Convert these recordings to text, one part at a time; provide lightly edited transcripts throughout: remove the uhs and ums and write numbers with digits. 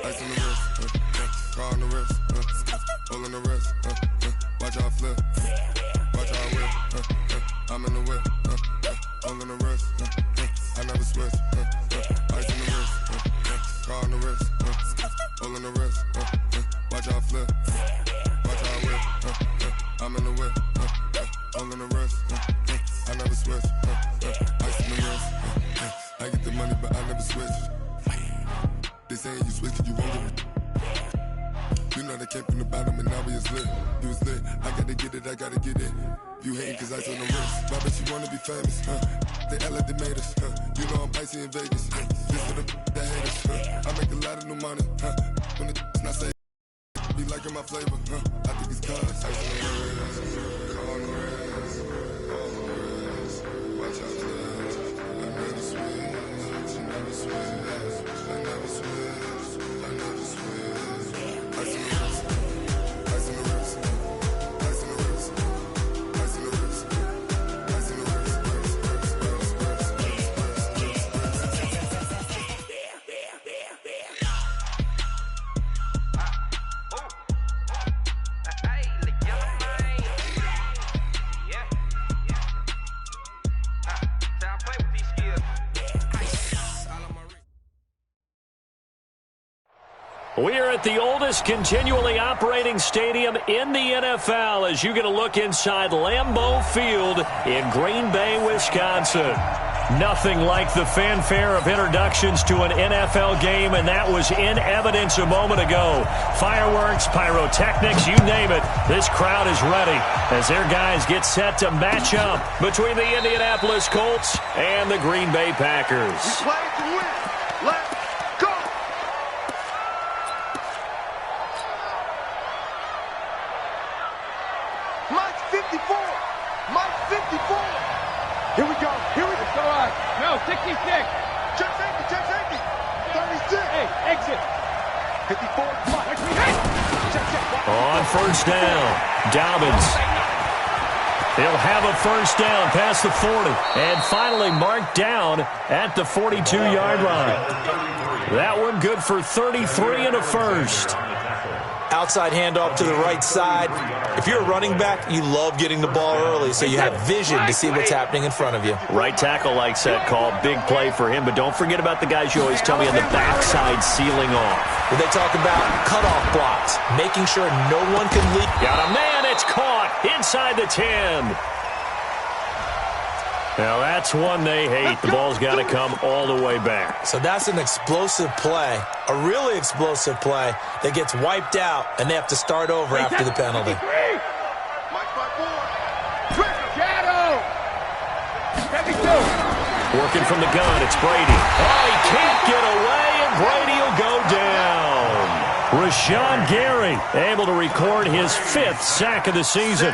Ice on the wrist, car on the wrist, hole in the wrist, watch how I flip, watch how I whip, I'm in the whip, hole in the wrist, I never switch, ice on the wrist, car on the wrist, hole in the wrist, watch how I flip, watch how I whip, I'm in the whip, hole in the wrist, I never switch, ice on the wrist, I get the money but I never switch. They saying you switch it, you won't get it. You know they came from the bottom and now we is lit. You was lit, I gotta get it, I gotta get it. You hating cause I told them wrist. Why bet you wanna be famous, They act like they made us, You know I'm icy in Vegas, This for the haters, I make a lot of new money, When the not say be liking my flavor, I think it's cause I on the wrist, on the wrist, on the wrist. Watch out, I never switch, I never switch. I never switch, I never switch. Ice on the wrist, ice on the wrist, ice on the wrist, ice on the wrist, ice on the wrist, We are at the oldest continually operating stadium in the NFL as you get a look inside Lambeau Field in Green Bay, Wisconsin. Nothing like the fanfare of introductions to an NFL game, and that was in evidence a moment ago. Fireworks, pyrotechnics, you name it. This crowd is ready as their guys get set to match up between the Indianapolis Colts and the Green Bay Packers. We play to win. Let's go! Mike 54. Mike 54. Here we go. Here we go. Go on. No, 66. Check safety. Check safety. 36. Hey, exit. 54. Mike. Check. On first down, Dobbins. He'll have a first down past the 40 and finally marked down at the 42-yard line. That one good for 33 and a first. Outside handoff to the right side. If you're a running back, you love getting the ball early so you have vision to see what's happening in front of you. Right tackle likes that call. Big play for him, but don't forget about the guys you always tell me on the backside sealing off. When they talk about cutoff blocks, making sure no one can leak. Got a man, it's caught inside the 10. Now that's one they hate. The ball's got to come all the way back. So that's an explosive play, a really explosive play that gets wiped out, and they have to start over after the penalty. Working from the gun, it's Brady. Oh, he can't get away, and Brady will go down. Rashawn Gary able to record his 5th sack of the season.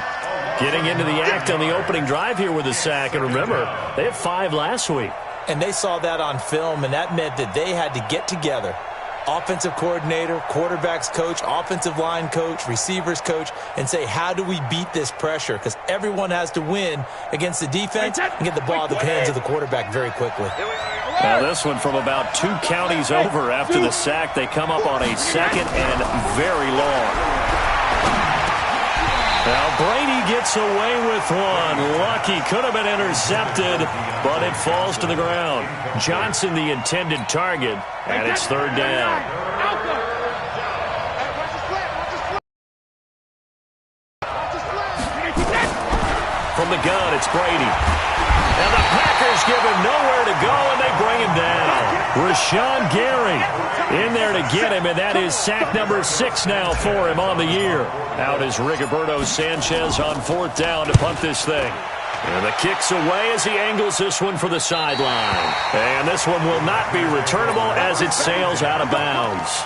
Getting into the act on the opening drive here with a sack. And remember, they had 5 last week. And they saw that on film, and that meant that they had to get together. Offensive coordinator, quarterbacks coach, offensive line coach, receivers coach, and say, how do we beat this pressure? Because everyone has to win against the defense and get the ball out of the hands of the quarterback very quickly. Now this one from about 2 counties over after the sack. They come up on a 2nd and very long. Now Brady gets away with one. Lucky, could have been intercepted, but it falls to the ground. Johnson the intended target, and it's 3rd down. From the gun, it's Brady. And the Packers give him nowhere to go, and they bring him down. Rashawn Gary in there to get him, and that is sack number 6 now for him on the year. Out is Rigoberto Sanchez on 4th down to punt this thing. And the kick's away as he angles this one for the sideline. And this one will not be returnable as it sails out of bounds.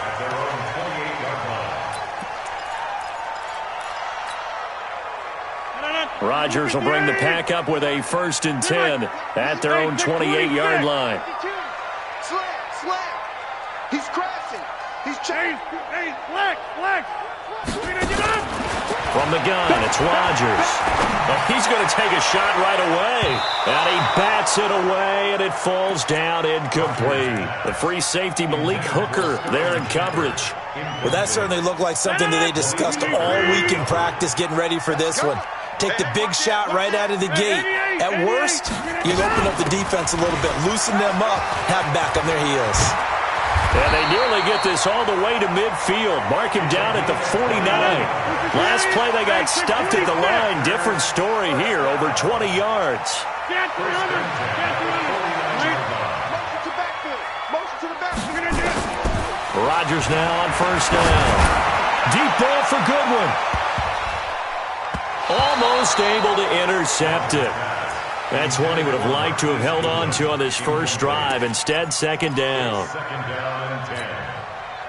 Rodgers will bring the Pack up with a 1st and 10 at their own 28-yard line. Slam. He's crashing. He's changed. Hey, flex. From the gun, it's Rodgers. Well, he's going to take a shot right away. And he bats it away, and it falls down incomplete. The free safety, Malik Hooker, there in coverage. Well, that certainly looked like something that they discussed all week in practice getting ready for this one. Take the big shot right out of the gate. At worst, you open up the defense a little bit, loosen them up, have them back on their heels. And they nearly get this all the way to midfield. Mark him down at the 49. Last play, they got stuffed at the line. Different story here, over 20 yards. Rodgers now on first down. Deep ball for Goodwin. Almost able to intercept it. That's one he would have liked to have held on to on this first drive. Instead, second down.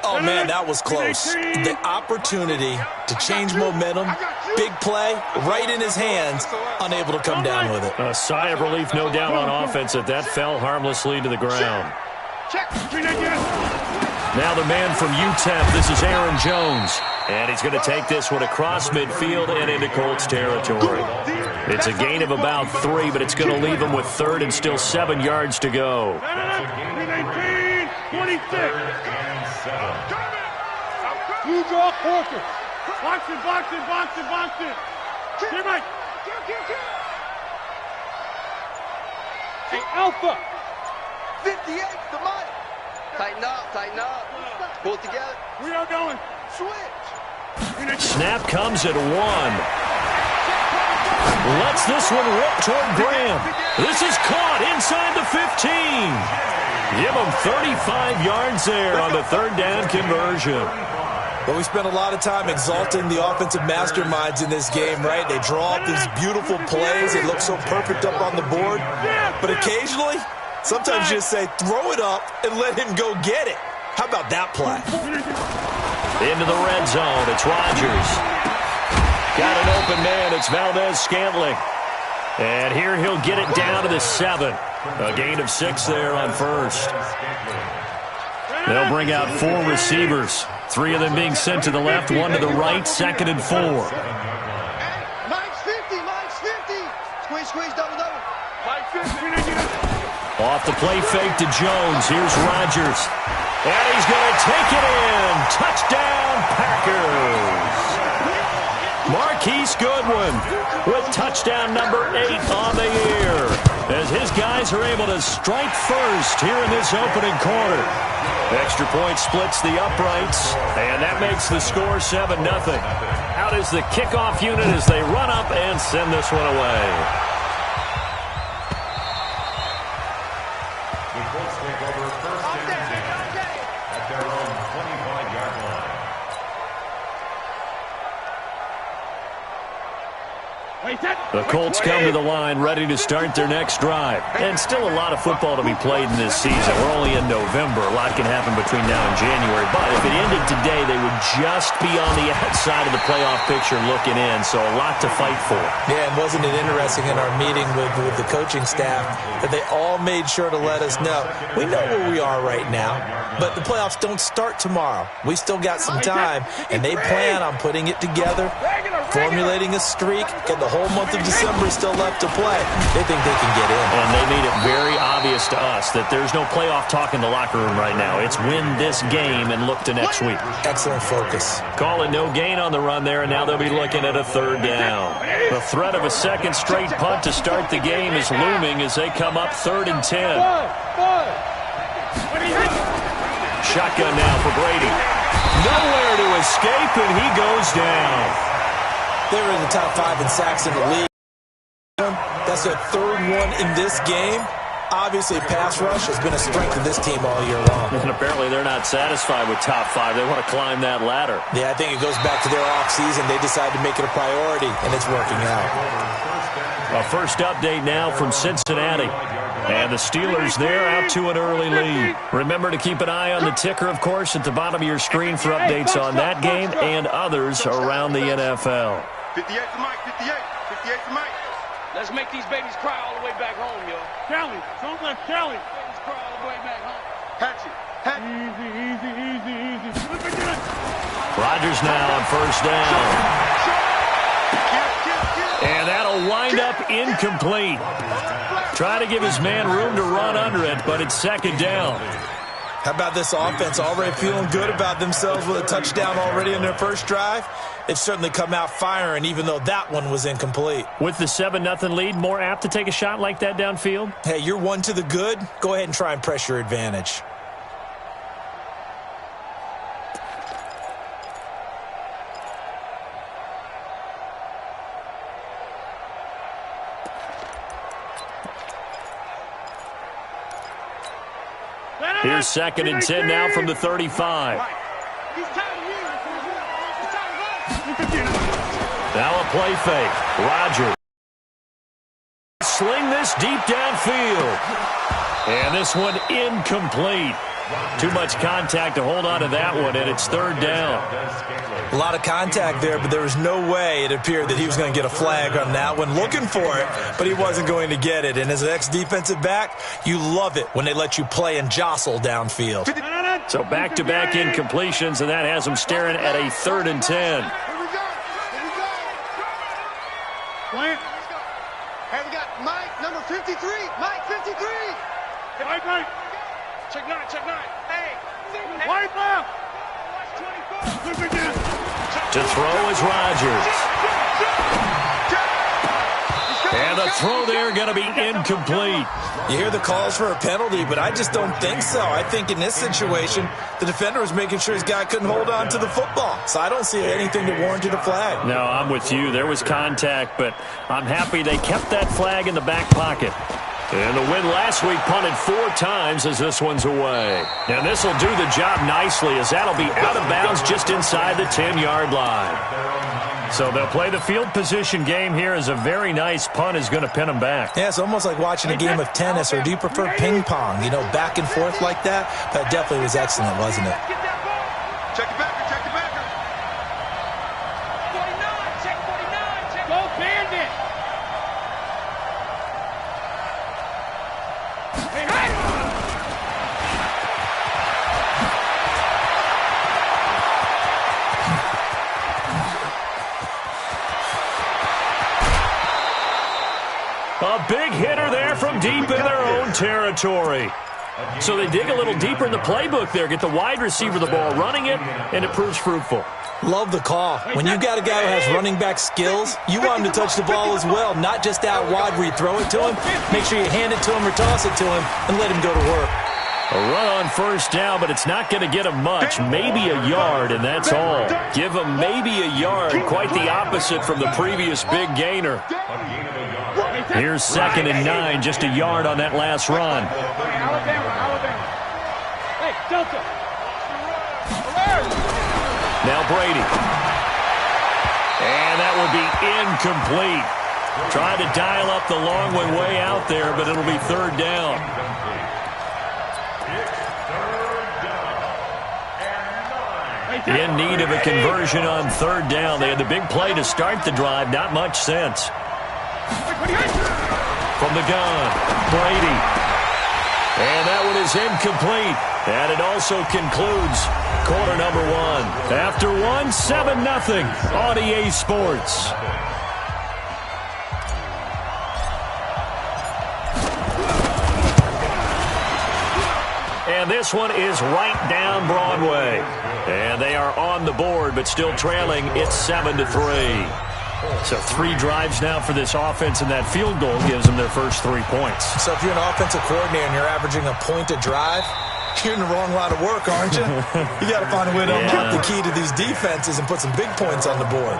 Oh, man, that was close. The opportunity to change momentum, big play, right in his hands, unable to come down with it. A sigh of relief, no doubt, on offense that fell harmlessly to the ground. Now the man from UTEP, this is Aaron Jones. And he's going to take this one across midfield and into Colts territory. It's a gain of about 3, but it's going to leave him with third and still 7 yards to go. 26. You draw Corker. Box it, box it, box it, box it. Here, Mike. Hey, Alpha. 58, the Mike. Tighten up. Pull it together. We are going. Switch. Snap comes at 1. Lets this one rip toward Graham. This is caught inside the 15. Give him 35 yards there on the third down conversion. Well, we spent a lot of time exalting the offensive masterminds in this game, right? They draw up these beautiful plays. It looks so perfect up on the board. But occasionally, sometimes you just say, throw it up and let him go get it. How about that play? Into the red zone. It's Rodgers. Got an open man. It's Valdez-Scantling. And here he'll get it down to the 7. A gain of 6 there on first. They'll bring out 4 receivers. 3 of them being sent to the left, 1 to the right, 2nd and 4. Mike's 50. Squeeze, double. Mike 50. Off the play fake to Jones. Here's Rodgers. And he's going to take it in. Touchdown, Packers. Marquise Goodwin with touchdown number 8 on the year, as his guys are able to strike first here in this opening quarter. Extra point splits the uprights, and that makes the score 7-0. Out is the kickoff unit as they run up and send this one away. The Colts take over first and 10 at their own 25-yard line. The Colts come to the line ready to start their next drive. And still a lot of football to be played in this season. We're only in November. A lot can happen between now and January. But if it ended today, they would just be on the outside of the playoff picture looking in. So a lot to fight for. Yeah, and wasn't it interesting in our meeting with the coaching staff that they all made sure to let us know, we know where we are right now, but the playoffs don't start tomorrow. We still got some time, and they plan on putting it together, formulating a streak, and the whole month of December is still left to play. They think they can get in. And they made it very obvious to us that there's no playoff talk in the locker room right now. It's win this game and look to next week. Excellent focus. Call it no gain on the run there, and now they'll be looking at a third down. The threat of a second straight punt to start the game is looming as they come up 3rd and 10. Shotgun now for Brady. Nowhere to escape, and he goes down. They were in the top 5 in sacks in the league. That's their 3rd one in this game. Obviously, pass rush has been a strength of this team all year long. And apparently they're not satisfied with top 5. They want to climb that ladder. Yeah, I think it goes back to their offseason. They decided to make it a priority, and it's working out. A first update now from Cincinnati. And the Steelers there out to an early lead. Remember to keep an eye on the ticker, of course, at the bottom of your screen for updates on that game and others around the NFL. 58 to Mike, 58 to Mike. Let's make these babies cry all the way back home, yo. Kelly, don't let Kelly. Babies cry all the way back home. Hatchet. Easy. Flip it in. Rodgers now on first down. wind up incomplete. Trying to give his man room to run under it, but it's second down. How about this offense already feeling good about themselves with a touchdown already in their first drive? They've certainly come out firing, even though that one was incomplete. With the 7-0 lead, more apt to take a shot like that downfield? Hey, you're one to the good. Go ahead and try and press your advantage. Here's 2nd and 10 now from the 35. Now a play fake. Rodgers. Sling this deep downfield. And this one incomplete. Too much contact to hold on to that one, and it's 3rd down. A lot of contact there, but there was no way it appeared that he was going to get a flag on that one. Looking for it, but he wasn't going to get it. And as an ex-defensive back, you love it when they let you play and jostle downfield. So back-to-back incompletions, and that has him staring at a 3rd and 10. Here we go. Hey, we got Mike, number 53. Mike, 53. Mike. Check 9. Hey. White left. 24. To throw is Rodgers. And the throw there going to be incomplete. You hear the calls for a penalty, but I just don't think so. I think in this situation, the defender was making sure his guy couldn't hold on to the football. So I don't see anything that warranted a flag. No, I'm with you. There was contact, but I'm happy they kept that flag in the back pocket. And the win last week punted 4 times as this one's away. And this will do the job nicely as that'll be out of bounds just inside the 10-yard line. So they'll play the field position game here as a very nice punt is going to pin them back. Yeah, it's almost like watching a game of tennis, or do you prefer ping pong? You know, back and forth like that? That definitely was excellent, wasn't it? Check it back. Check it back. 49. Check 49. Go Bandit. Hey. A big hitter there from deep in their own territory. So they dig a little deeper in the playbook there, get the wide receiver the ball, running it, and it proves fruitful. Love the call. When you've got a guy who has running back skills, you want him to touch the ball as well, not just out wide where you throw it to him. Make sure you hand it to him or toss it to him and let him go to work. A run on first down, but it's not going to get him much. Maybe a yard, and that's all. Give him maybe a yard. Quite the opposite from the previous big gainer. Here's 2nd and 9, just a yard on that last run. Alabama. Hey, Delta. Now Brady. And that will be incomplete. Tried to dial up the long one way out there, but it'll be 3rd down. In need of a conversion on 3rd down. They had the big play to start the drive. Not much sense. From the gun, Brady. And that one is incomplete. And it also concludes quarter number 1. After 1, 7-0 on EA Sports. And this one is right down Broadway. And they are on the board, but still trailing. It's 7-3. So 3 drives now for this offense, and that field goal gives them their first 3 points. So if you're an offensive coordinator and you're averaging a point a drive, you're in the wrong line of work, aren't you? You got to find a way to unlock the key to these defenses and put some big points on the board.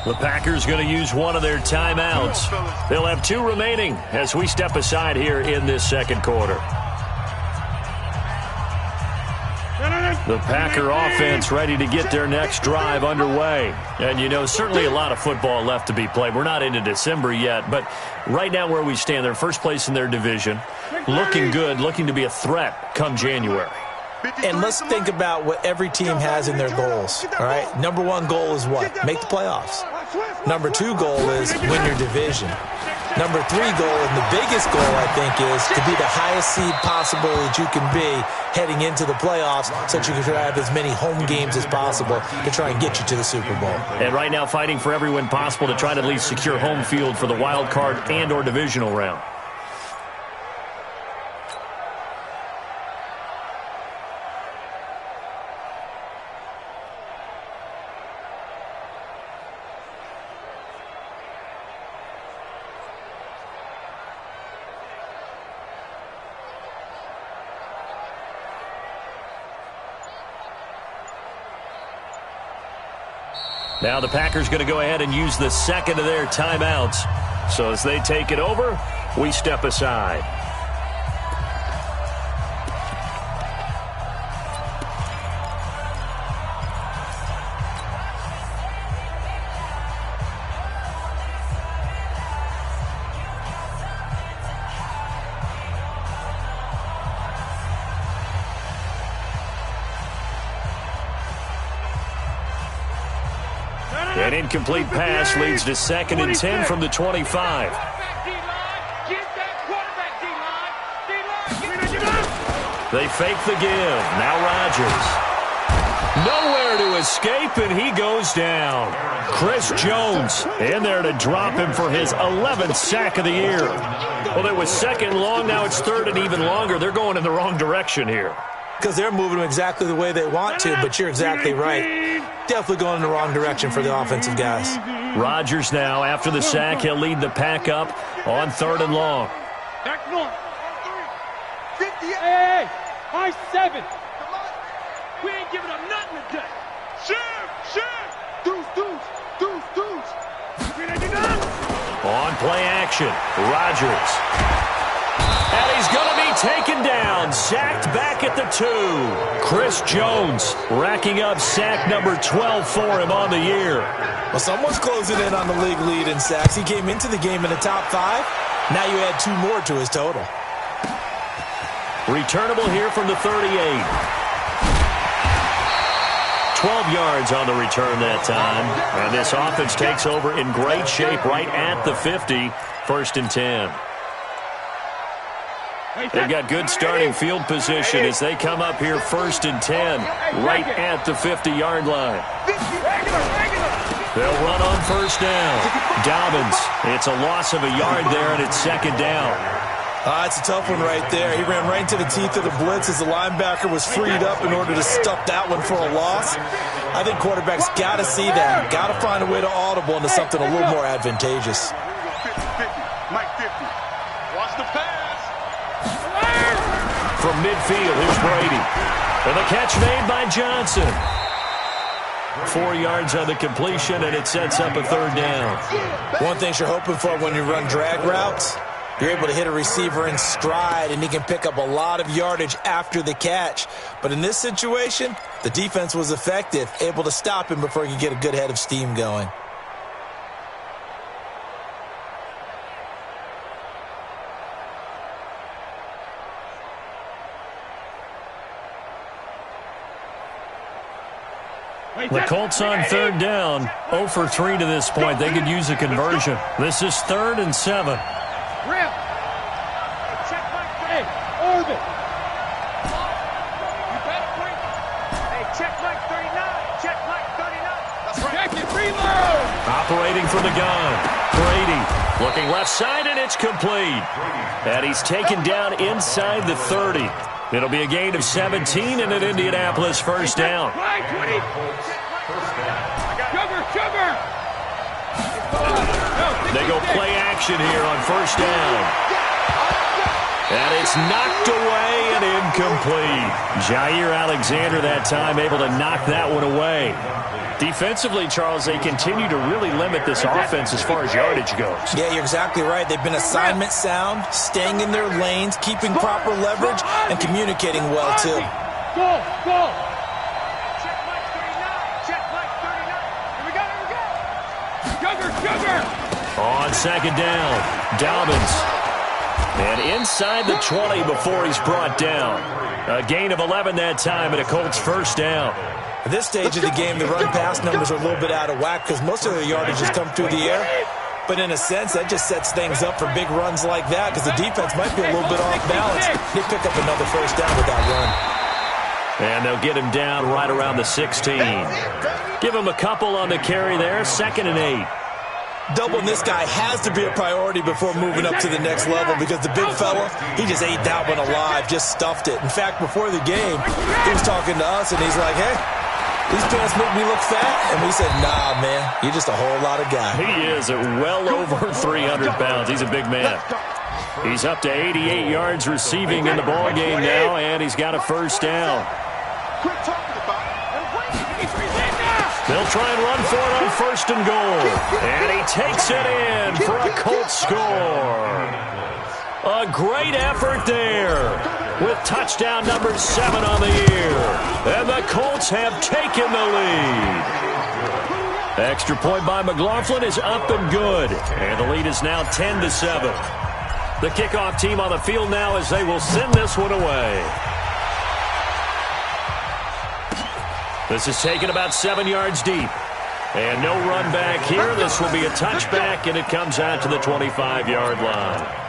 The Packers going to use one of their timeouts. They'll have 2 remaining as we step aside here in this second quarter. The Packer offense ready to get their next drive underway. And, you know, certainly a lot of football left to be played. We're not into December yet, but right now where we stand, they're first place in their division. Looking good, looking to be a threat come January. And let's think about what every team has in their goals, all right? Number 1 goal is what? Make the playoffs. Number 2 goal is win your division. Number 3 goal, and the biggest goal, I think, is to be the highest seed possible that you can be heading into the playoffs so that you can have as many home games as possible to try and get you to the Super Bowl. And right now fighting for every win possible to try to at least secure home field for the wild card and or divisional round. Now the Packers going to go ahead and use the second of their timeouts. So as they take it over, we step aside. An incomplete pass leads to 2nd and 10 from the 25. They fake the give. Now Rodgers. Nowhere to escape, and he goes down. Chris Jones in there to drop him for his 11th sack of the year. Well, it was 2nd and long. Now it's 3rd and even longer. They're going in the wrong direction here. Because they're moving them exactly the way they want to, but you're exactly right. Definitely going in the wrong direction for the offensive guys. Rodgers now, after the sack, he'll lead the pack up on 3rd and long. Back north. 58. Hey, high 7. We ain't giving up nothing today. Shoot. Deuce. On play action, Rodgers. And he's going to be taken down, sacked back at the 2. Chris Jones racking up sack number 12 for him on the year. Well, someone's closing in on the league lead in sacks. He came into the game in the top 5. Now you add 2 more to his total. Returnable here from the 38. 12 yards on the return that time. And this offense takes over in great shape right at the 50. 1st and 10. They've got good starting field position as they come up here 1st and 10, right at the 50-yard line. They'll run on 1st down. Dobbins, it's a loss of a yard there, and it's 2nd down. It's a tough one right there. He ran right into the teeth of the blitz as the linebacker was freed up in order to stuff that one for a loss. I think quarterbacks got to see that. Got to find a way to audible into something a little more advantageous. 50, Mike 50. Watch the pass. From midfield, here's Brady. And the catch made by Johnson. 4 yards on the completion, and it sets up a 3rd down. One thing you're hoping for when you run drag routes, you're able to hit a receiver in stride, and he can pick up a lot of yardage after the catch. But in this situation, the defense was effective, able to stop him before he could get a good head of steam going. The Colts on 3rd down, 0 for 3 to this point. They could use a conversion. This is 3rd and 7. Rip. Check Mike. Hey, Orbit. You better bring. Hey, check Mike 39. Check Mike 39. That's right. Check it. Reload. Operating from the gun. Brady looking left side, and it's complete. And he's taken down inside the 30. It'll be a gain of 17 and an Indianapolis 1st down. Sugar. They go play action here on 1st down. And it's knocked away and incomplete. Jair Alexander that time able to knock that one away. Defensively, Charles, they continue to really limit this offense as far as yardage goes. Yeah, you're exactly right. They've been assignment sound, staying in their lanes, keeping proper leverage, and communicating well, too. Go. Check Mike 39. Check Mike 39. Here we go. Sugar. On 2nd down, Dobbins. And inside the 20 before he's brought down. A gain of 11 that time, and a Colts 1st down. At this stage of the game, the run-pass numbers are a little bit out of whack because most of their yardage has come through the air. But in a sense, that just sets things up for big runs like that because the defense might be a little bit off balance. They pick up another first down with that run. And they'll get him down right around the 16. Give him a couple on the carry there, 2nd and 8. Doubling this guy has to be a priority before moving up to the next level because the big fella, he just ate that one alive, just stuffed it. In fact, before the game, he was talking to us, and he's like, hey, these pants make me look fat? And we said, nah, man, you're just a whole lot of guy. He is at well over 300 pounds. He's a big man. He's up to 88 yards receiving in the ballgame now, and he's got a first down. Quit talking about it. They'll try and run for it on 1st and goal. And he takes it in for a Colts score. A great effort there with touchdown number 7 on the year. And the Colts have taken the lead. Extra point by McLaughlin is up and good. And the lead is now 10-7. The kickoff team on the field now as they will send this one away. This is taken about 7 yards deep. And no run back here. This will be a touchback, and it comes out to the 25-yard line.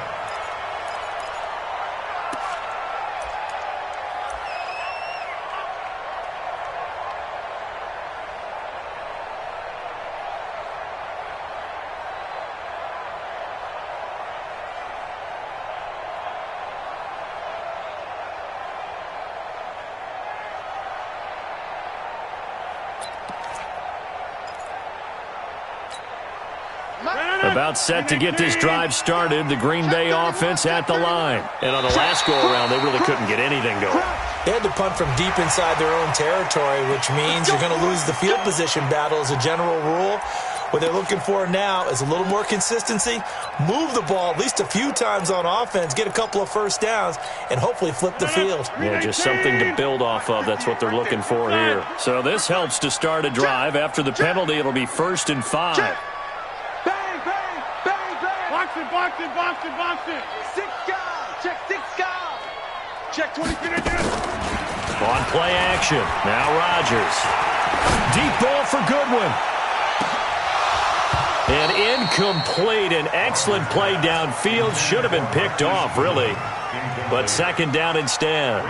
About set to get this drive started, the Green Bay offense at the line. And on the last go-around, they really couldn't get anything going. They had to punt from deep inside their own territory, which means you're going to lose the field position battle as a general rule. What they're looking for now is a little more consistency, move the ball at least a few times on offense, get a couple of first downs, and hopefully flip the field. Yeah, just something to build off of. That's what they're looking for here. So this helps to start a drive. After the penalty, it'll be 1st and 5. Box it. 6 guys. Check 6 guys. Check 20 feet again. On play action. Now Rodgers. Deep ball for Goodwin. And incomplete. An excellent play downfield. Should have been picked off, really. But 2nd down instead.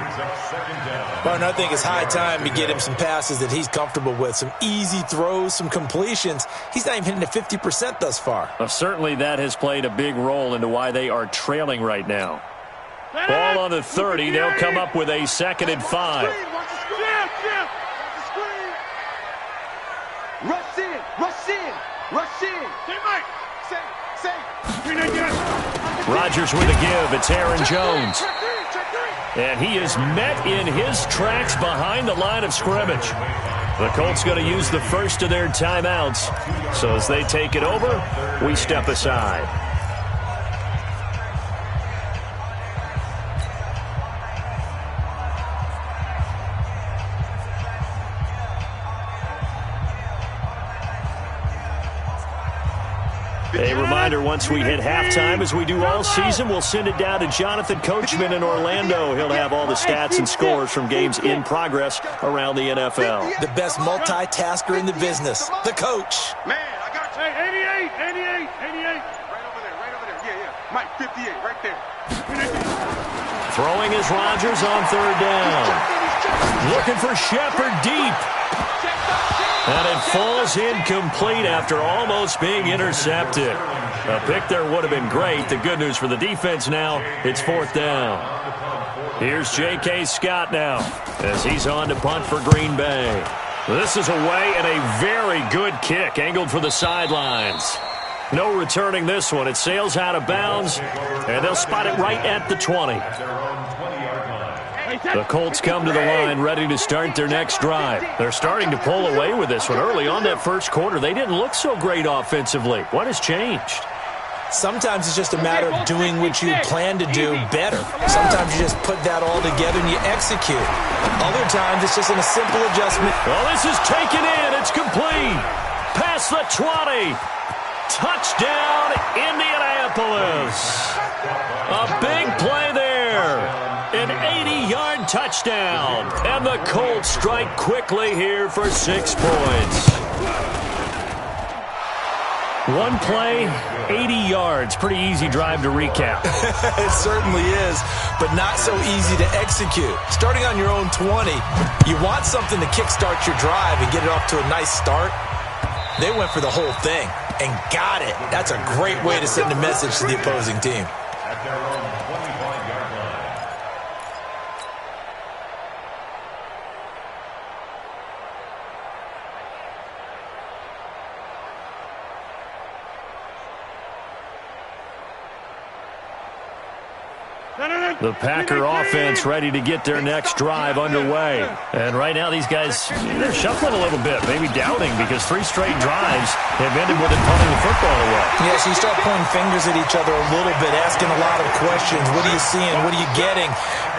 Martin, I think it's high time to get him some passes that he's comfortable with. Some easy throws, some completions. He's not even hitting the 50% thus far. Well, certainly that has played a big role into why they are trailing right now. Ball on the 30. They'll come up with a 2nd and 5. Rush in. Rodgers with a give. It's Aaron Jones. And he is met in his tracks behind the line of scrimmage. The Colts going to use the first of their timeouts. So as they take it over, we step aside. A reminder, once we hit halftime, as we do all season, we'll send it down to Jonathan Coachman in Orlando. He'll have all the stats and scores from games in progress around the NFL. The best multitasker in the business, the coach. Man, I got you. Hey, 88. Right over there. Yeah. Mike, 58, right there. Throwing is Rodgers on 3rd down. Looking for Shepard deep. And it falls incomplete after almost being intercepted. A pick there would have been great. The good news for the defense now, it's 4th down. Here's J.K. Scott now as he's on to punt for Green Bay. This is away and a very good kick angled for the sidelines. No returning this one. It sails out of bounds, and they'll spot it right at the 20. The Colts come to the line ready to start their next drive. They're starting to pull away with this one. Early on that first quarter, they didn't look so great offensively. What has changed? Sometimes it's just a matter of doing what you plan to do better. Sometimes you just put that all together and you execute. Other times it's just a simple adjustment. Well, this is taken in. It's complete. Past the 20. Touchdown, Indianapolis. A big play there. An 80-yard touchdown. And the Colts strike quickly here for 6 points. One play, 80 yards. Pretty easy drive to recap. It certainly is, but not so easy to execute. Starting on your own 20, you want something to kickstart your drive and get it off to a nice start. They went for the whole thing and got it. That's a great way to send a message to the opposing team. At their own 25-yard line. The Packer offense ready to get their next drive underway. And right now these guys, they're shuffling a little bit, maybe doubting, because 3 straight drives have ended with it punting the football away. Yeah, so you start pointing fingers at each other a little bit, asking a lot of questions. What are you seeing? What are you getting?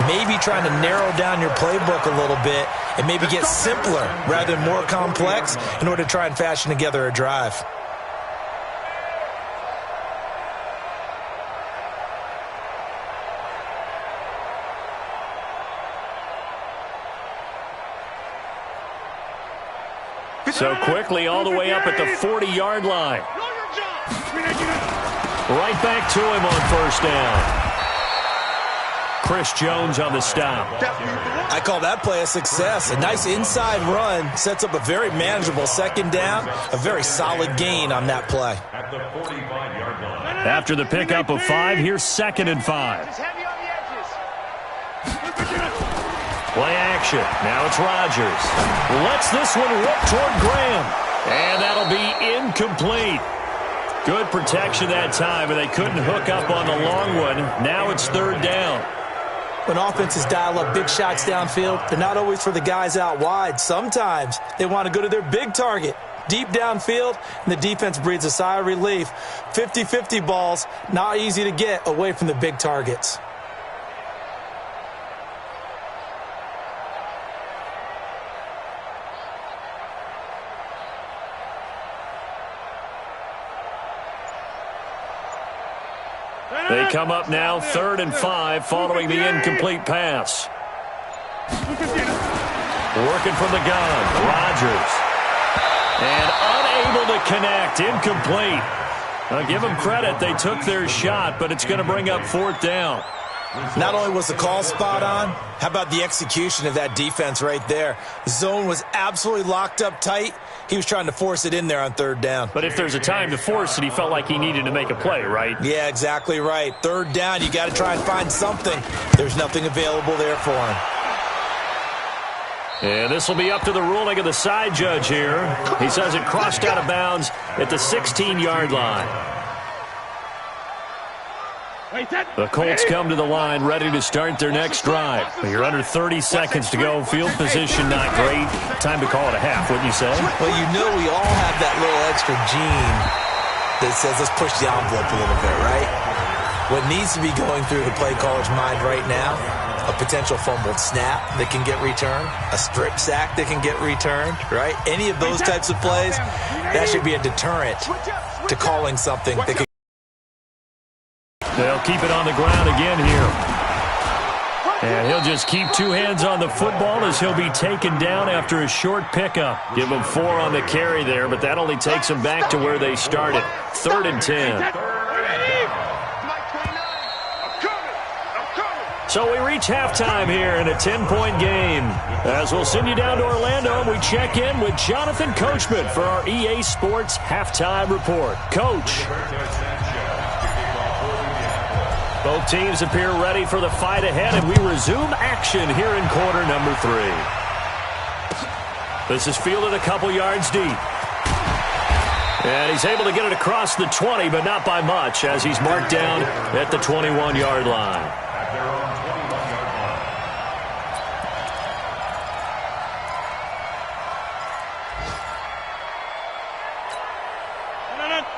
Maybe trying to narrow down your playbook a little bit and maybe get simpler rather than more complex in order to try and fashion together a drive. So quickly all the way up at the 40-yard line. Right back to him on first down. Chris Jones on the stop. I call that play a success. A nice inside run sets up a very manageable second down. A very solid gain on that play. At the 45-yard line. After the pickup of 5, here's 2nd and 5. Play action. Now it's Rodgers. Lets this one rip toward Graham. And that'll be incomplete. Good protection that time, and they couldn't hook up on the long one. Now it's 3rd down. When offenses dial up big shots downfield, they're not always for the guys out wide. Sometimes they want to go to their big target, deep downfield, and the defense breathes a sigh of relief. 50-50 balls, not easy to get away from the big targets. They come up now 3rd and 5 following the incomplete pass. Working from the gun, Rodgers. And unable to connect, incomplete. Now give them credit, they took their shot, but it's going to bring up 4th down. Not only was the call spot on, how about the execution of that defense right there? The zone was absolutely locked up tight. He was trying to force it in there on 3rd down. But if there's a time to force it, he felt like he needed to make a play, right? Yeah, exactly right. 3rd down, you got to try and find something. There's nothing available there for him. And this will be up to the ruling of the side judge here. He says it crossed out of bounds at the 16-yard line. The Colts come to the line ready to start their next drive. You're under 30 seconds to go. Field position not great. Time to call it a half, wouldn't you say? Well, you know we all have that little extra gene that says let's push the envelope a little bit, right? What needs to be going through the play caller's mind right now, a potential fumbled snap that can get returned, a strip sack that can get returned, right? Any of those types of plays, that should be a deterrent to calling something that can. They'll keep it on the ground again here. And he'll just keep 2 hands on the football as he'll be taken down after a short pickup. Give him 4 on the carry there, but that only takes them back to where they started. 3rd and 10. So we reach halftime here in a 10-point game. As we'll send you down to Orlando, we check in with Jonathan Coachman for our EA Sports Halftime Report. Coach. Both teams appear ready for the fight ahead, and we resume action here in quarter number 3. This is fielded a couple yards deep. And he's able to get it across the 20, but not by much, as he's marked down at the 21-yard line.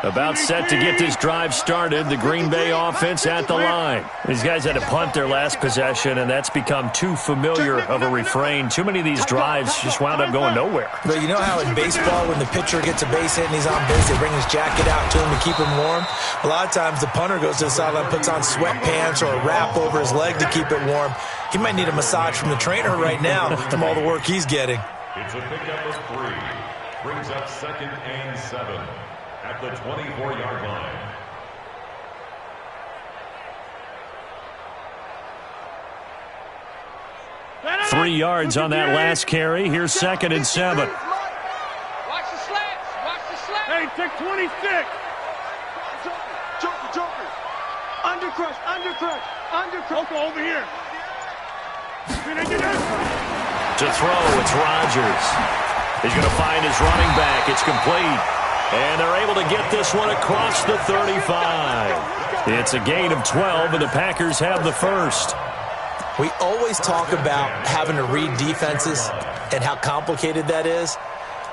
About set to get this drive started, the Green Bay offense at the line. These guys had to punt their last possession, and that's become too familiar of a refrain. Too many of these drives just wound up going nowhere. But you know how in baseball, when the pitcher gets a base hit and he's on base, they bring his jacket out to him to keep him warm? A lot of times the punter goes to the sideline, puts on sweatpants or a wrap over his leg to keep it warm. He might need a massage from the trainer right now from all the work he's getting. It's a pickup of 3. Brings up 2nd and 7. at the 24-yard line. Three yards on that last carry. Here's 2nd and 7. Watch the slats. Watch the slats. Hey, take 26. Joker. Undercrush. Okay, over here. To throw, it's Rodgers. He's going to find his running back. It's complete. And they're able to get this one across the 35. It's a gain of 12, and the Packers have the first. We always talk about having to read defenses and how complicated that is.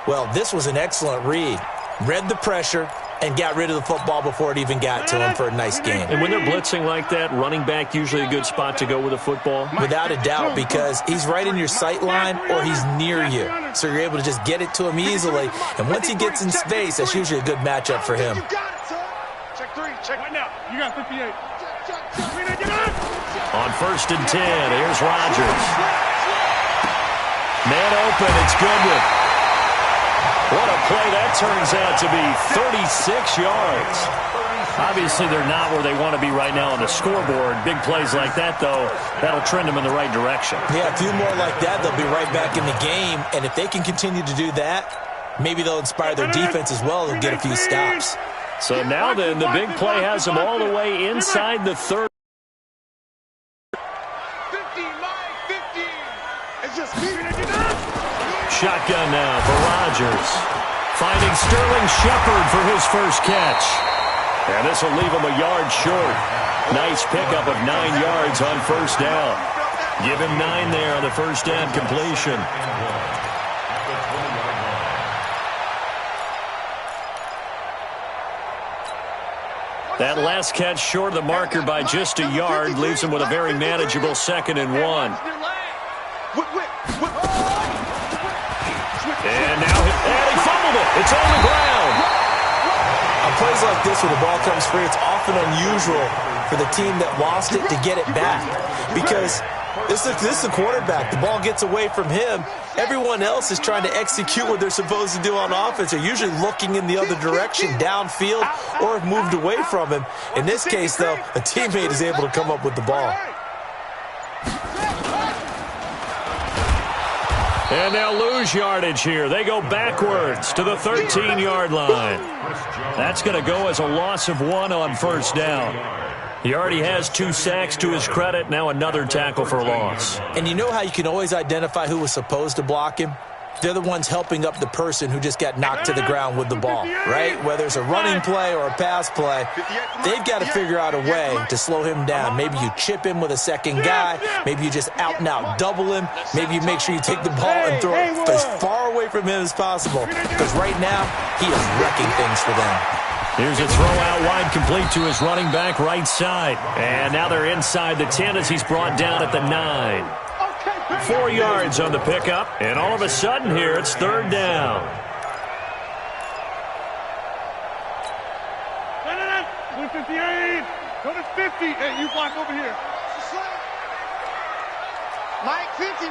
Well, this was an excellent read. Read the pressure and got rid of the football before it even got to him for a nice gain. And when they're blitzing like that, running back usually a good spot to go with a football? Without a doubt, because he's right in your sight line or he's near you. So you're able to just get it to him easily. And once he gets in space, that's usually a good matchup for him. Check 3. Check right now. You got 58. On 1st and 10, here's Rodgers. Man open, it's Goodwin. What a play that turns out to be, 36 yards. Obviously, they're not where they want to be right now on the scoreboard. Big plays like that, though, that'll trend them in the right direction. Yeah, a few more like that, they'll be right back in the game. And if they can continue to do that, maybe they'll inspire their defense as well and get a few stops. So now then, the big play has them all the way inside the 30. Shotgun now for Rodgers. Finding Sterling Shepard for his first catch. And this will leave him a yard short. Nice pickup of 9 yards on 1st down. Give him 9 there on the 1st down completion. That last catch short of the marker by just a yard leaves him with a very manageable 2nd and 1. And now he fumbled it. It's on the ground. On plays like this where the ball comes free, it's often unusual for the team that lost it to get it back. Because this is the quarterback. The ball gets away from him. Everyone else is trying to execute what they're supposed to do on offense. They're usually looking in the other direction, downfield, or have moved away from him. In this case, though, a teammate is able to come up with the ball. And they'll lose yardage here. They go backwards to the 13-yard line. That's going to go as a loss of 1 on 1st down. He already has 2 sacks to his credit. Now another tackle for loss. And you know how you can always identify who was supposed to block him? They're the ones helping up the person who just got knocked to the ground with the ball, right? Whether it's a running play or a pass play, they've got to figure out a way to slow him down. Maybe you chip him with a second guy. Maybe you just out-and-out double him. Maybe you make sure you take the ball and throw it as far away from him as possible. Because right now, he is wrecking things for them. Here's a throw out wide, complete to his running back right side. And now they're inside the 10 as he's brought down at the 9. 4 yards on the pickup, and all of a sudden here it's 3rd down. 158. Go to 50. Hey, you block over here. Mike 50.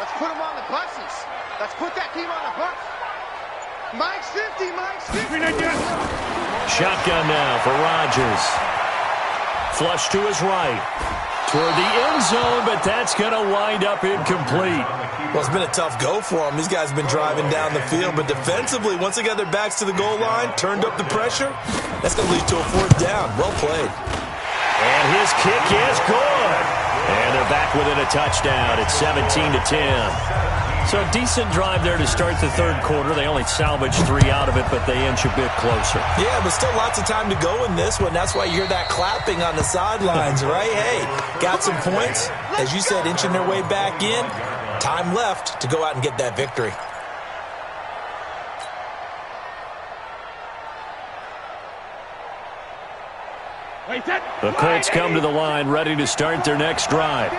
Let's put him on the buses. Let's put that team on the bus. Mike's 50. Shotgun now for Rodgers. Flush to his right. Toward the end zone, but that's going to wind up incomplete. Well, it's been a tough go for them. These guys have been driving down the field, but defensively, once they got their backs to the goal line, turned up the pressure, that's going to lead to a 4th down. Well played. And his kick is good. And they're back within a touchdown. It's 17-10. So a decent drive there to start the 3rd quarter. They only salvaged 3 out of it, but they inch a bit closer. Yeah, but still lots of time to go in this one. That's why you hear that clapping on the sidelines, right? Hey, got some points. As you said, inching their way back in. Time left to go out and get that victory. The Colts come to the line, ready to start their next drive.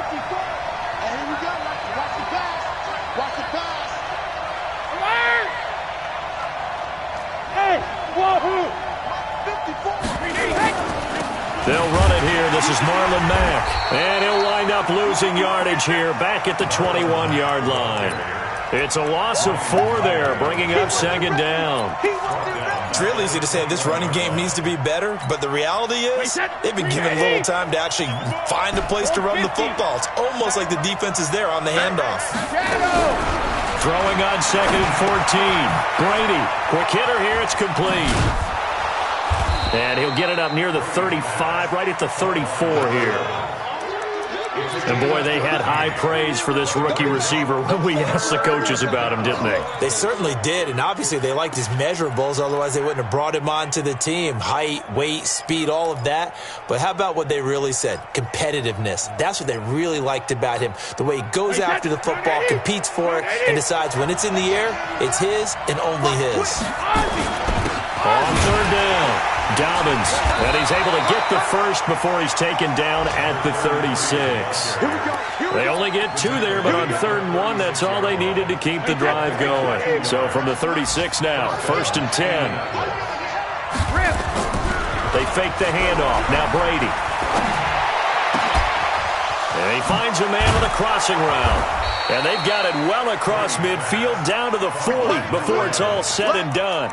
They'll run it here. This is Marlon Mack. And he'll wind up losing yardage here back at the 21-yard line. It's a loss of 4 there, bringing up second down. It's real easy to say this running game needs to be better, but the reality is they've been given little time to actually find a place to run the football. It's almost like the defense is there on the handoff. Throwing on second and 14. Brady, quick hitter here, it's complete. And he'll get it up near the 35, right at the 34 here. And, boy, they had high praise for this rookie receiver when we asked the coaches about him, didn't they? They certainly did, and obviously they liked his measurables, otherwise they wouldn't have brought him onto the team. Height, weight, speed, all of that. But how about what they really said? Competitiveness. That's what they really liked about him. The way he goes after the football, competes for it, and decides when it's in the air, it's his and only his. On third down. Dobbins, and he's able to get the first before he's taken down at the 36. They only get 2 there, but on third and 1, that's all they needed to keep the drive going. So from the 36 now, first and 10. They fake the handoff. Now Brady. And he finds a man on a crossing route. And they've got it well across midfield down to the 40 before it's all said and done.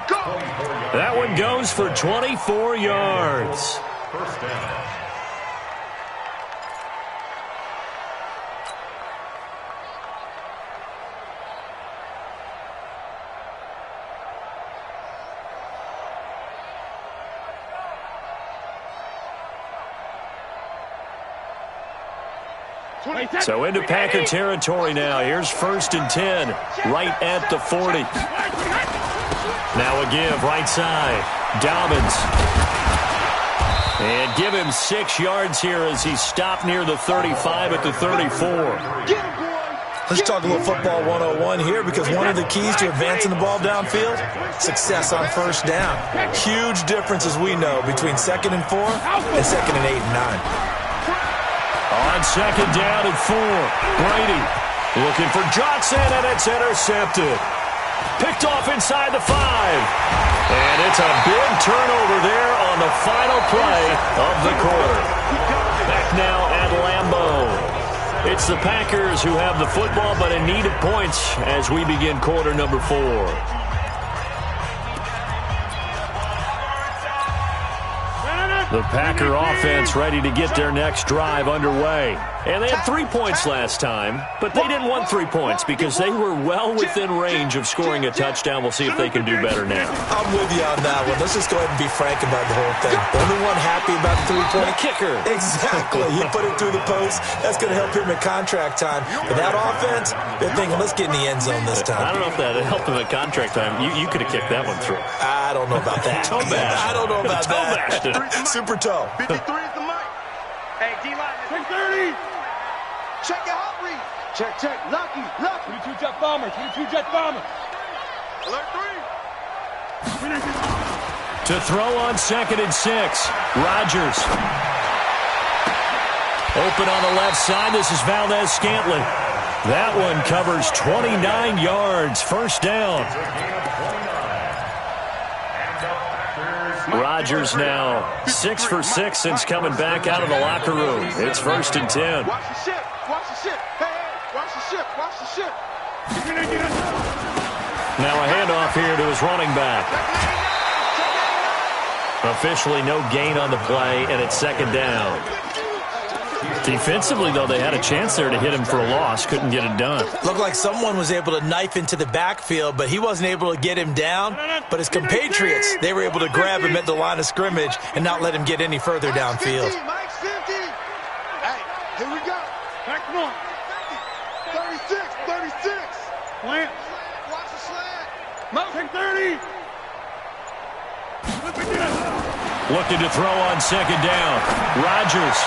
That one goes for 24 yards. First down. So into Packer territory now. Here's first and 10, right at the 40. Now a give, right side. Dobbins. And give him 6 yards here as he stopped near the 35 at the 34. Let's talk a little football 101 here, because one of the keys to advancing the ball downfield, success on first down. Huge difference, as we know, between 2nd and 4 and 2nd and 8 and 9. On second down and 4, Brady looking for Johnson, and it's intercepted. Picked off inside the 5. And it's a big turnover there on the final play of the quarter. Back now at Lambeau. It's the Packers who have the football, but in need of points as we begin quarter number 4. The Packer offense ready to get their next drive underway. And they had 3 points last time, but they didn't want 3 points because they were well within range of scoring a touchdown. We'll see if they can do better now. I'm with you on that one. Let's just go ahead and be frank about the whole thing. The only one happy about the 3-point kicker. Exactly. You put it through the post. That's going to help him at contract time. But that offense, they're thinking, let's get in the end zone this time. I don't know if that helped him at contract time. You could have kicked that one through. I don't know about that. I don't know about that. Super toe. 53 is the mic. Hey, D-line. 30. Check your hot read. Check. Lucky. 22 jet bomber. 22 jet bomber. Alert 3. To throw on second and 6. Rodgers. Open on the left side. This is Valdez-Scantling. That one covers 29 yards. First down. Rodgers now 6 for 6 since coming back out of the locker room. It's first and 10. Watch the ship. Hey, watch the ship. Now a handoff here to his running back. Officially no gain on the play, and it's second down. Defensively, though, they had a chance there to hit him for a loss. Couldn't get it done. Looked like someone was able to knife into the backfield, but he wasn't able to get him down. But his compatriots, they were able to grab him at the line of scrimmage and not let him get any further downfield. Mike's 50. Hey, here we go. Back one. 36. Plant. Watch the slant. Mountain 30. Looking to throw on second down. Rodgers.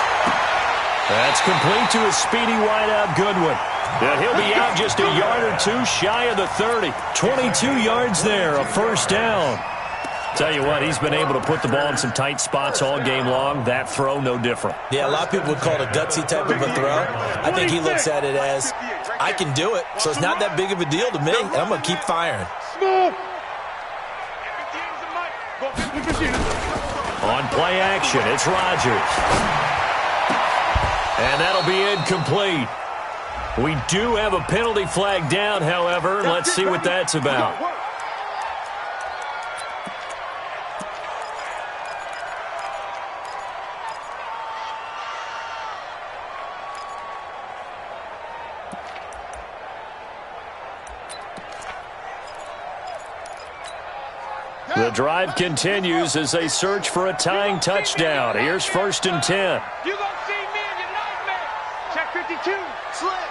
That's complete to his speedy wideout Goodwin. And he'll be out just a yard or 2 shy of the 30. 22 yards there, a first down. Tell you what, he's been able to put the ball in some tight spots all game long. That throw, no different. Yeah, a lot of people would call it a gutsy type of a throw. I think he looks at it as, I can do it, so it's not that big of a deal to me, and I'm going to keep firing. On play action, it's Rodgers. And that'll be incomplete. We do have a penalty flag down, however. Let's see what that's about. The drive continues as they search for a tying touchdown. Here's 1st and 10. You're going to see me in your nightmare. Check 52. Sled.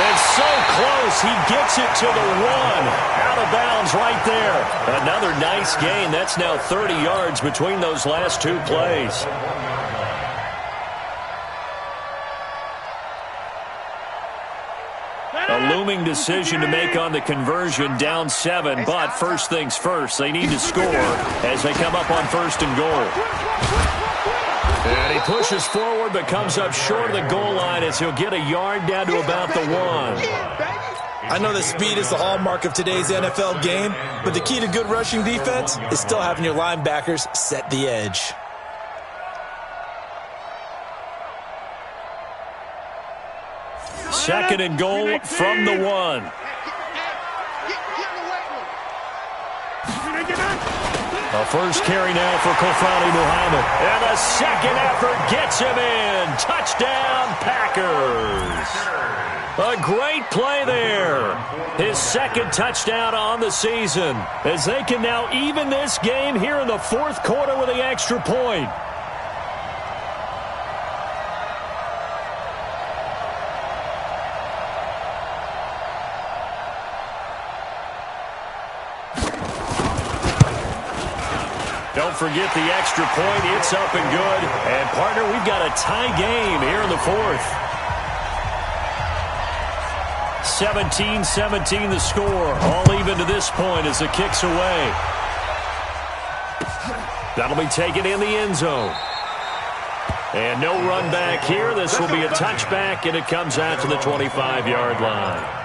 It's so close. He gets it to the 1. Out of bounds right there. Another nice gain. That's now 30 yards between those last 2 plays. A looming decision to make on the conversion, down 7, but first things first, they need to score as they come up on 1st and goal. And he pushes forward but comes up short of the goal line as he'll get a yard down to about the 1. I know that speed is the hallmark of today's NFL game, but the key to good rushing defense is still having your linebackers set the edge. Second and goal from the 1. A first carry now for Kofrani Muhammad. And a second effort gets him in. Touchdown, Packers. A great play there. His second touchdown on the season as they can now even this game here in the 4th quarter with the extra point. Don't forget the extra point. It's up and good. And, partner, we've got a tie game here in the 4th. 17-17 the score. All even to this point as the kick's away. That'll be taken in the end zone. And no run back here. This will be a touchback, and it comes out to the 25-yard line.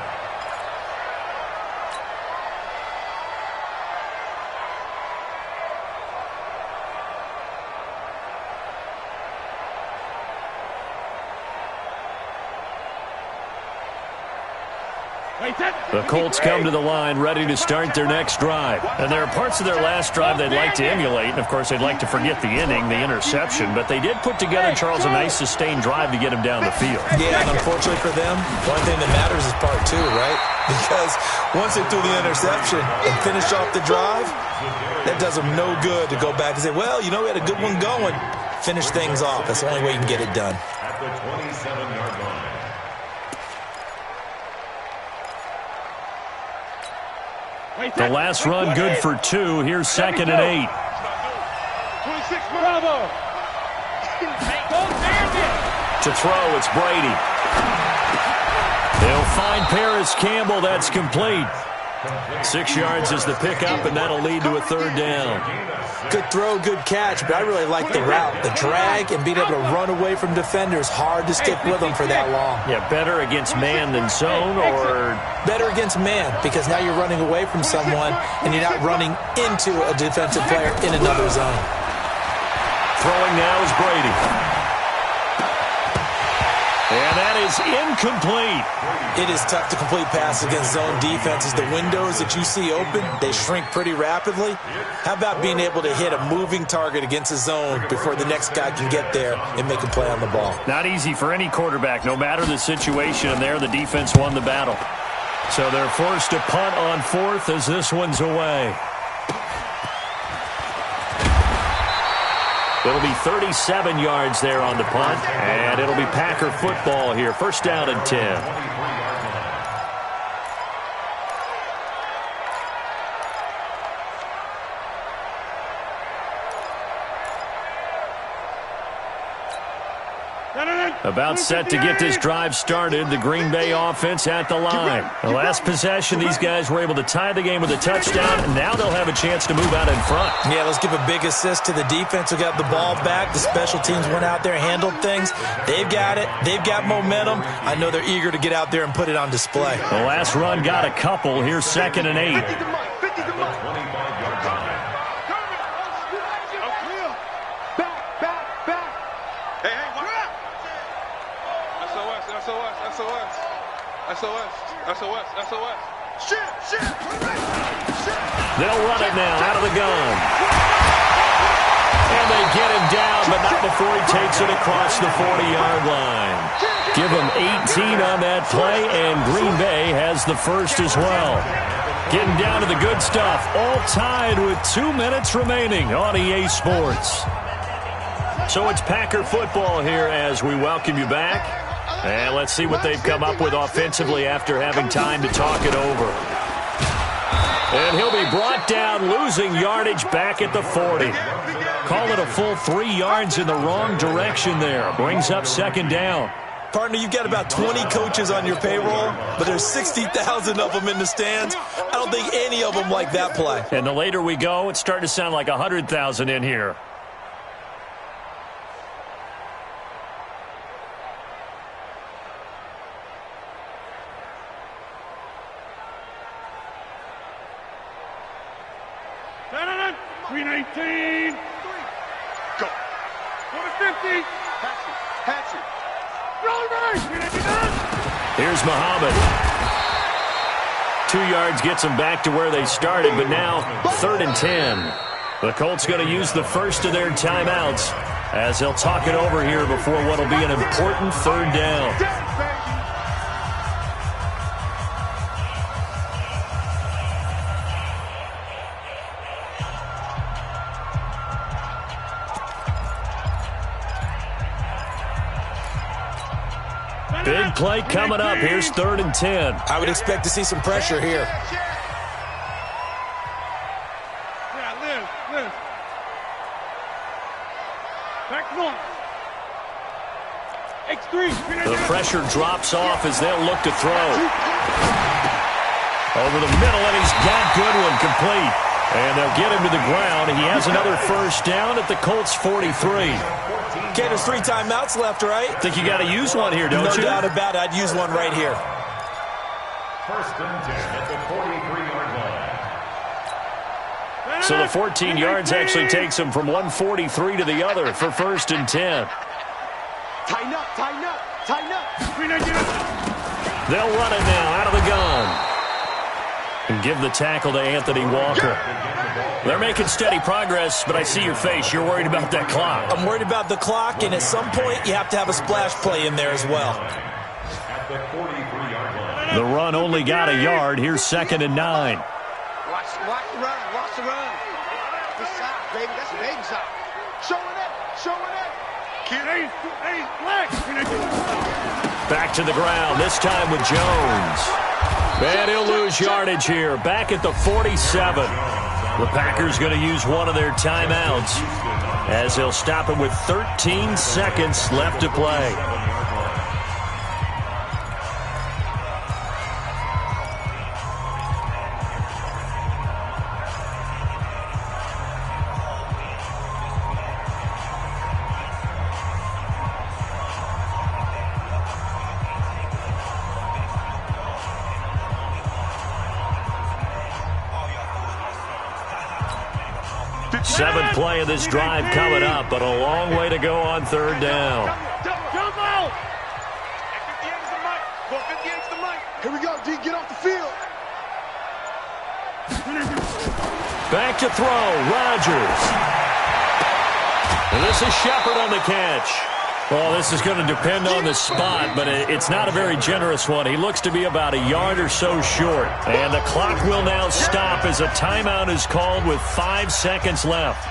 The Colts come to the line ready to start their next drive. And there are parts of their last drive they'd like to emulate. And, of course, they'd like to forget the ending, the interception. But they did put together, Charles, a nice sustained drive to get him down the field. Yeah, and unfortunately for them, one thing that matters is part 2, right? Because once they threw the interception and finished off the drive, that does them no good to go back and say, well, you know, we had a good one going. Finish things off. That's the only way you can get it done. At the 27-yard line. The last run good for 2. Here's 2nd and 8. 26, Bravo. To throw, it's Brady. They'll find Paris Campbell. That's complete. 6 yards is the pickup, and that'll lead to a 3rd down. Good throw, good catch, but I really like the route. The drag and being able to run away from defenders, hard to stick with them for that long. Yeah, better against man than zone, or? Better against man, because now you're running away from someone and you're not running into a defensive player in another zone. Throwing now is Brady. And that is incomplete. It is tough to complete passes against zone defenses. The windows that you see open, they shrink pretty rapidly. How about being able to hit a moving target against a zone before the next guy can get there and make a play on the ball? Not easy for any quarterback, no matter the situation. And there, the defense won the battle. So they're forced to punt on 4th as this one's away. It'll be 37 yards there on the punt, and it'll be Packer football here. 1st down and 10. About set to get this drive started. The Green Bay offense at the line. The last possession, these guys were able to tie the game with a touchdown, and now they'll have a chance to move out in front. Yeah, let's give a big assist to the defense who got the ball back. The special teams went out there, handled things. They've got it. They've got momentum. I know they're eager to get out there and put it on display. The last run got a couple. Here's 2nd and 8. SOS. SOS. SOS. SOS. Shit. They'll run it now out of the gun. And they get him down, but not before he takes it across the 40-yard line. Give him 18 on that play, and Green Bay has the first as well. Getting down to the good stuff, all tied with 2 minutes remaining on EA Sports. So it's Packer football here as we welcome you back. And let's see what they've come up with offensively after having time to talk it over. And he'll be brought down, losing yardage back at the 40. Call it a full 3 yards in the wrong direction there. Brings up second down. Partner, you've got about 20 coaches on your payroll, but there's 60,000 of them in the stands. I don't think any of them like that play. And the later we go, it's starting to sound like 100,000 in here. Go. 50. Patch it. Here's Muhammad. 2 yards gets them back to where they started, but now 3rd and 10. The Colts going to use the first of their timeouts as they'll talk it over here before what will be an important 3rd down. Big play coming up. Here's 3rd and 10. I would expect to see some pressure here. Yeah, live. Back north. X3. The pressure drops off as they'll look to throw. Over the middle, and he's got Goodwin complete. And they'll get him to the ground. He has another first down at the Colts 43. Okay, there's 3 timeouts left, right? Think you got to use one here, don't you? No doubt about it. I'd use one right here. 1st and 10 at the 43-yard line. So the 14 yards actually takes him from 143 to the other for 1st and 10. Tighten up. They'll run it now out of the gun. And give the tackle to Anthony Walker. They're making steady progress, but I see your face. You're worried about that clock. I'm worried about the clock, and at some point, you have to have a splash play in there as well. At the 43-yard line. The run only got a yard. Here's 2nd and 9. Watch the run. This side, baby. That's a baby side. Showing it. Hey, black. Back to the ground, this time with Jones. And he'll lose yardage here, back at the 47. The Packers going to use one of their timeouts as they'll stop him with 13 seconds left to play. Seventh play of this drive coming up, but a long way to go on 3rd down. Jump out. 58's the mic. Go 58's the mic. Here we go, D. Get off the field. Back to throw, Rodgers. And this is Shepard on the catch. Well, this is going to depend on the spot, but it's not a very generous one. He looks to be about a yard or so short. And the clock will now stop as a timeout is called with 5 seconds left.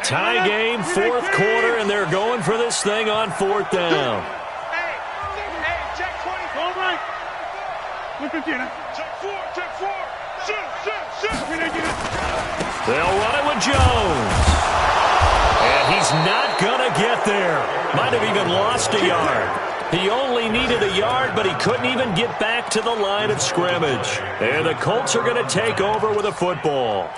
Tie game, 4th quarter, and they're going for this thing on 4th down. Hey, check 20. All right. 115. Check 4. Shoot. They'll run it with Jones. And he's not going to get there. Might have even lost a yard. He only needed a yard, but he couldn't even get back to the line of scrimmage. And the Colts are going to take over with a football.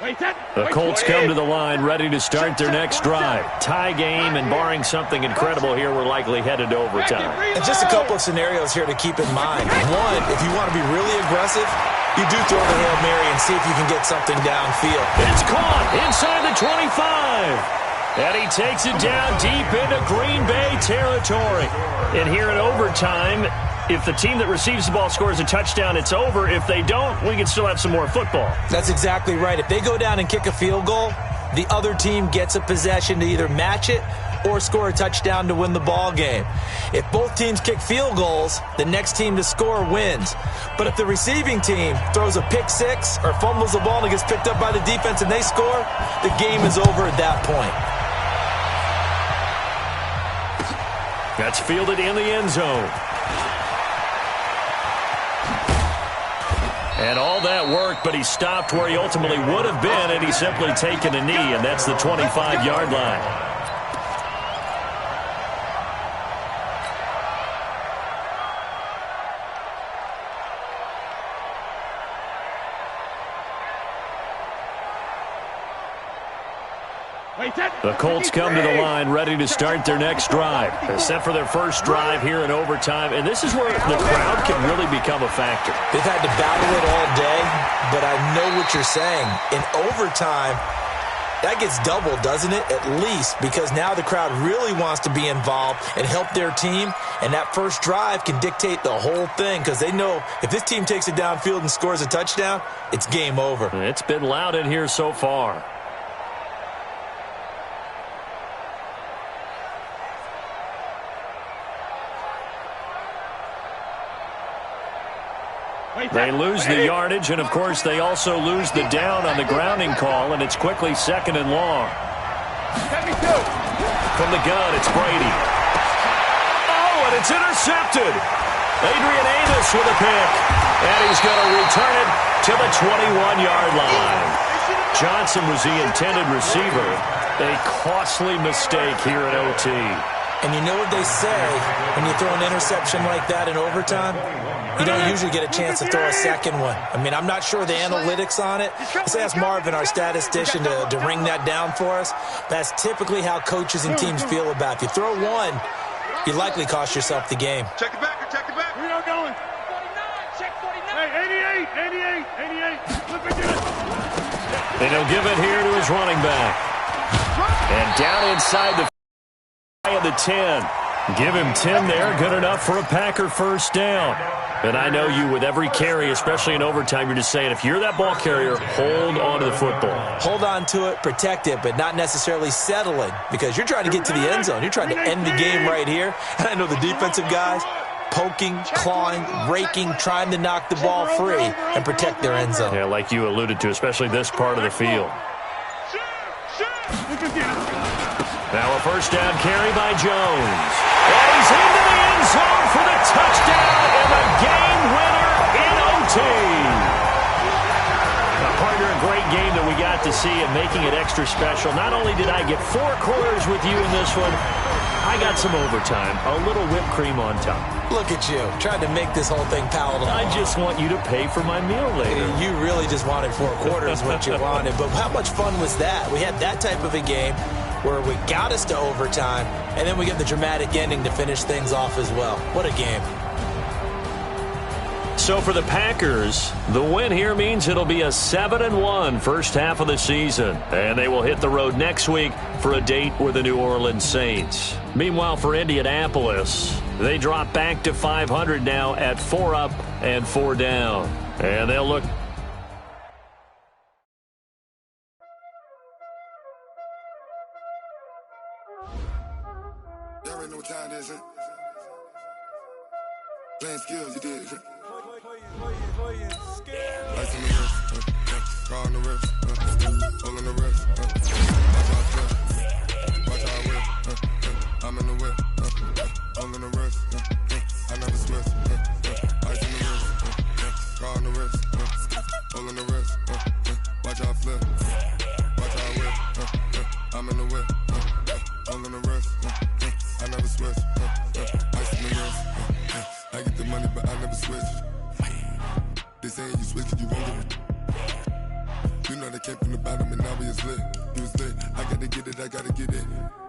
The Colts come to the line ready to start their next drive. Tie game, and barring something incredible here, we're likely headed to overtime. And just a couple of scenarios here to keep in mind. One, if you want to be really aggressive, you do throw the Hail Mary and see if you can get something downfield. It's caught inside the 25. And he takes it down deep into Green Bay territory. And here in overtime, if the team that receives the ball scores a touchdown, it's over. If they don't, we can still have some more football. That's exactly right. If they go down and kick a field goal, the other team gets a possession to either match it or score a touchdown to win the ball game. If both teams kick field goals, the next team to score wins. But if the receiving team throws a pick six or fumbles the ball and it gets picked up by the defense and they score, the game is over at that point. That's fielded in the end zone. And all that work, but he stopped where he ultimately would have been, and he's simply taken a knee, and that's the 25-yard line. The Colts come to the line ready to start their next drive. Set for their first drive here in overtime, and this is where the crowd can really become a factor. They've had to battle it all day, but I know what you're saying. In overtime, that gets doubled, doesn't it? At least, because now the crowd really wants to be involved and help their team, and that first drive can dictate the whole thing because they know if this team takes it downfield and scores a touchdown, it's game over. It's been loud in here so far. They lose the yardage, and, of course, they also lose the down on the grounding call, and it's quickly second and long. From the gun, it's Brady. Oh, and it's intercepted. Adrian Amos with a pick, and he's going to return it to the 21-yard line. Johnson was the intended receiver. A costly mistake here at OT. And you know what they say when you throw an interception like that in overtime? You don't usually get a chance to throw a second one. I mean, I'm not sure the analytics on it. Let's ask Marvin, our statistician, to ring that down for us. That's typically how coaches and teams feel about it. If you throw one, you likely cost yourself the game. Check it back, check it back. Where are you going? 49, check 49. Hey, 88. Look at this. And he'll give it here to his running back. And down inside the of the 10. Give him 10 there. Good enough for a Packer first down. And I know you, with every carry, especially in overtime, you're just saying, if you're that ball carrier, hold on to the football. Hold on to it, protect it, but not necessarily settling, because you're trying to get to the end zone. You're trying to end the game right here. And I know the defensive guys poking, clawing, raking, trying to knock the ball free and protect their end zone. Yeah, like you alluded to, especially this part of the field. Now a first down carry by Jones. And he's into the end zone for the touchdown and the game winner in OT. A partner, a great game that we got to see, and making it extra special. Not only did I get 4 quarters with you in this one, I got some overtime, a little whipped cream on top. Look at you, trying to make this whole thing palatable. I just want you to pay for my meal later. You really just wanted 4 quarters, what you wanted. But how much fun was that? We had that type of a game where we got us to overtime, and then we get the dramatic ending to finish things off as well. What a game. So for the Packers, the win here means it'll be a 7-1 first half of the season. And they will hit the road next week for a date with the New Orleans Saints. Meanwhile, for Indianapolis, they drop back to 500 now at 4 up and 4 down. And they'll look... You already know what time it is, huh? Playing skills, you did, huh? Ice on the wrist, car on the wrist, hole in the wrist, watch out flip, watch out whip, I'm in the whip, hole in the wrist, I never switch, ice on the wrist, car on the wrist, hole in the wrist, watch out flip, watch out whip, I'm in the whip, hole in the wrist, I never switch, ice on the wrist, I get the money but I never switch. They saying you switch 'cause you won't get it. You know know they came from the bottom and now we is lit. You was lit. I gotta get it, I gotta get it.